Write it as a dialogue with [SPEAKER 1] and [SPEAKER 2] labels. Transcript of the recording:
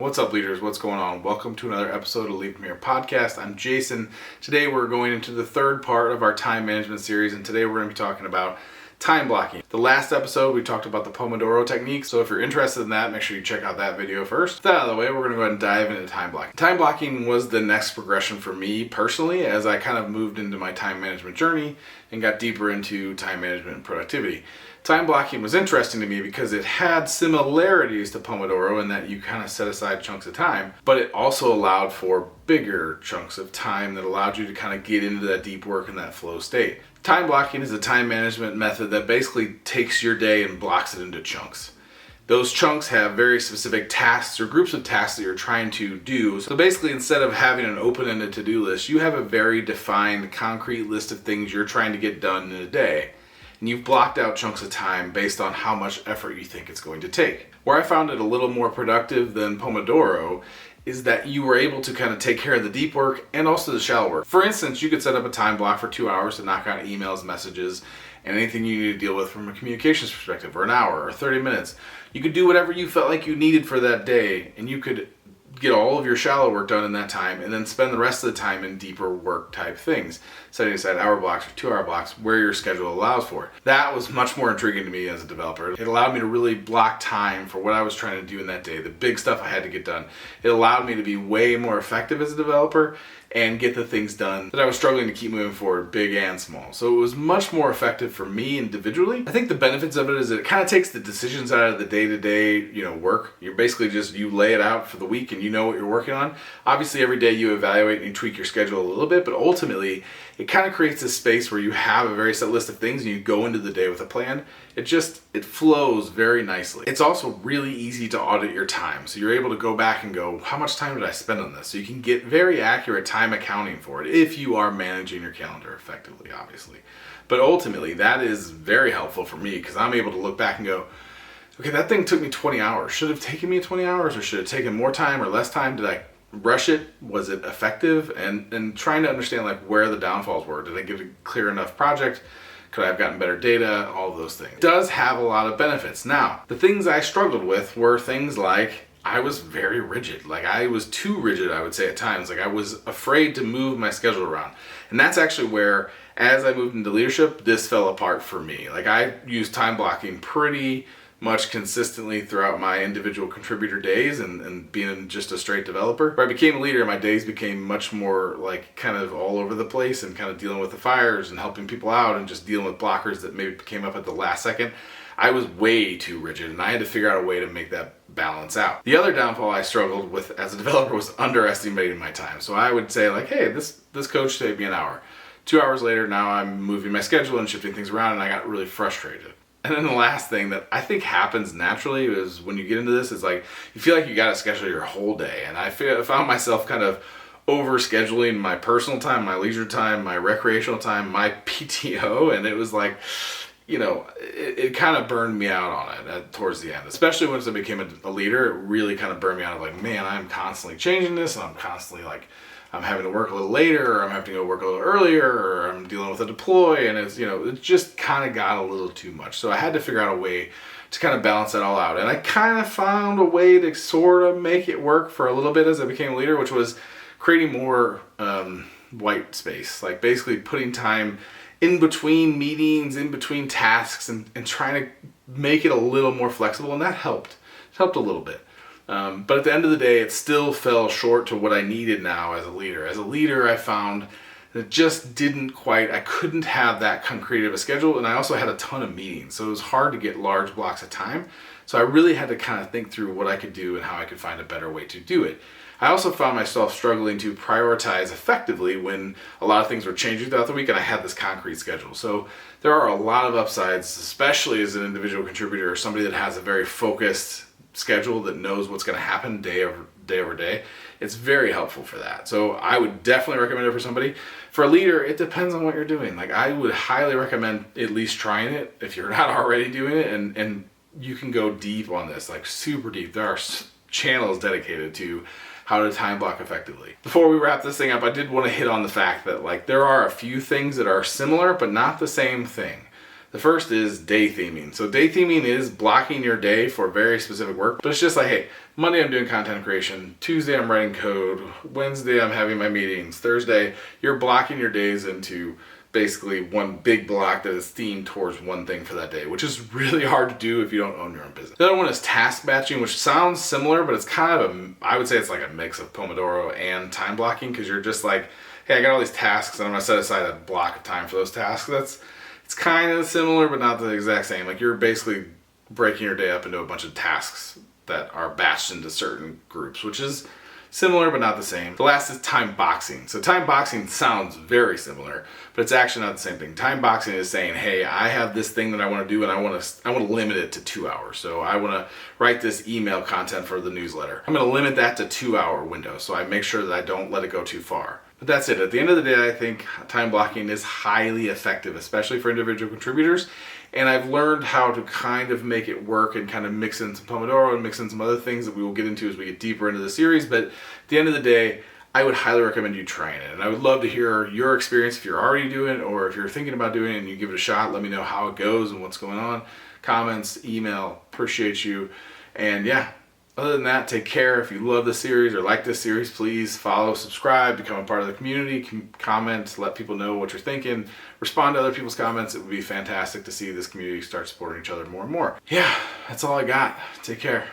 [SPEAKER 1] What's up, leaders? What's going on? Welcome to another episode of Lead From Here Podcast. I'm Jason. Today we're going into the third part of our time management series, and today we're going to be talking about time blocking. The last episode we talked about the Pomodoro technique, so if you're interested in that, make sure you check out that video first. With that out of the way, we're going to go ahead and dive into time blocking. Time blocking was the next progression for me personally as I kind of moved into my time management journey and got deeper into time management and productivity. Time blocking was interesting to me because it had similarities to Pomodoro in that you kind of set aside chunks of time, but it also allowed for bigger chunks of time that allowed you to kind of get into that deep work and that flow state. Time blocking is a time management method that basically takes your day and blocks it into chunks. Those chunks have very specific tasks or groups of tasks that you're trying to do. So basically, instead of having an open-ended to-do list, you have a very defined, concrete list of things you're trying to get done in a day. And you've blocked out chunks of time based on how much effort you think it's going to take. Where I found it a little more productive than Pomodoro is that you were able to kind of take care of the deep work and also the shallow work. For instance, you could set up a time block for 2 hours to knock out emails, messages, and anything you need to deal with from a communications perspective, or an hour or 30 minutes. You could do whatever you felt like you needed for that day, and you could get all of your shallow work done in that time and then spend the rest of the time in deeper work type things, setting aside hour blocks or 2 hour blocks where your schedule allows for it. That was much more intriguing to me as a developer. It allowed me to really block time for what I was trying to do in that day, the big stuff I had to get done. It allowed me to be way more effective as a developer and get the things done that I was struggling to keep moving forward, big and small. So it was much more effective for me individually. I think the benefits of it is that it kind of takes the decisions out of the day-to-day, work. You're basically you lay it out for the week and you know what you're working on. Obviously, every day you evaluate and you tweak your schedule a little bit, but ultimately, it kind of creates a space where you have a very set list of things and you go into the day with a plan. It flows very nicely. It's also really easy to audit your time. So you're able to go back and go, how much time did I spend on this? So you can get very accurate time accounting for it if you are managing your calendar effectively, obviously. But ultimately, that is very helpful for me because I'm able to look back and go, okay, that thing took me 20 hours. Should it have taken me 20 hours or should it have taken more time or less time? Did I rush it? Was it effective? And trying to understand where the downfalls were. Did I get a clear enough project? Could I have gotten better data? All of those things. It does have a lot of benefits. Now, the things I struggled with were things like I was very rigid. I was too rigid, I would say at times. I was afraid to move my schedule around. And that's actually where, as I moved into leadership, this fell apart for me. I used time blocking pretty much consistently throughout my individual contributor days and being just a straight developer. When I became a leader, my days became much more kind of all over the place and kind of dealing with the fires and helping people out and just dealing with blockers that maybe came up at the last second. I was way too rigid and I had to figure out a way to make that balance out. The other downfall I struggled with as a developer was underestimating my time. So I would say hey, this code should take me an hour. 2 hours later, now I'm moving my schedule and shifting things around and I got really frustrated. And then the last thing that I think happens naturally is when you get into this, is you feel like you got to schedule your whole day. And I found myself kind of over scheduling my personal time, my leisure time, my recreational time, my PTO. And it was it kind of burned me out on it towards the end, especially once I became a leader. It really kind of burned me out of man, I'm constantly changing this and I'm constantly I'm having to work a little later, or I'm having to go work a little earlier, or I'm dealing with a deploy, and it just kind of got a little too much. So I had to figure out a way to kind of balance it all out. And I kind of found a way to sort of make it work for a little bit as I became a leader, which was creating more white space, basically putting time in between meetings, in between tasks, and trying to make it a little more flexible, and that helped. It helped a little bit. But at the end of the day, it still fell short to what I needed now as a leader. As a leader, I found that it just I couldn't have that concrete of a schedule, and I also had a ton of meetings, so it was hard to get large blocks of time. So I really had to kind of think through what I could do and how I could find a better way to do it. I also found myself struggling to prioritize effectively when a lot of things were changing throughout the week and I had this concrete schedule. So there are a lot of upsides, especially as an individual contributor or somebody that has a very focused schedule that knows what's going to happen day over day. It's very helpful for that. So I would definitely recommend it for somebody. For a leader, it depends on what you're doing. I would highly recommend at least trying it if you're not already doing it, and you can go deep on this, super deep. There are channels dedicated to how to time block effectively. Before we wrap this thing up, I did want to hit on the fact that there are a few things that are similar but not the same thing. The first is day theming. So day theming is blocking your day for very specific work, but it's just like, hey, Monday I'm doing content creation, Tuesday I'm writing code, Wednesday I'm having my meetings, Thursday, you're blocking your days into basically one big block that is themed towards one thing for that day, which is really hard to do if you don't own your own business. The other one is task batching, which sounds similar, but it's kind of I would say it's like a mix of Pomodoro and time blocking, because you're just like, hey, I got all these tasks and I'm gonna set aside a block of time for those tasks. It's kind of similar, but not the exact same. Like you're basically breaking your day up into a bunch of tasks that are batched into certain groups, which is similar but not the same. The last is time boxing. So time boxing sounds very similar, but it's actually not the same thing. Time boxing is saying, hey, I have this thing that I want to do and I want to limit it to 2 hours. So I want to write this email content for the newsletter. I'm going to limit that to 2-hour window, so I make sure that I don't let it go too far. But that's it. At the end of the day, I think time blocking is highly effective, especially for individual contributors. And I've learned how to kind of make it work and kind of mix in some Pomodoro and mix in some other things that we will get into as we get deeper into the series. But at the end of the day, I would highly recommend you trying it. And I would love to hear your experience if you're already doing it, or if you're thinking about doing it and you give it a shot. Let me know how it goes and what's going on. Comments, email, appreciate you. And yeah, other than that, take care. If you love this series or like this series, please follow, subscribe, become a part of the community, comment, let people know what you're thinking, respond to other people's comments. It would be fantastic to see this community start supporting each other more and more. Yeah, that's all I got. Take care.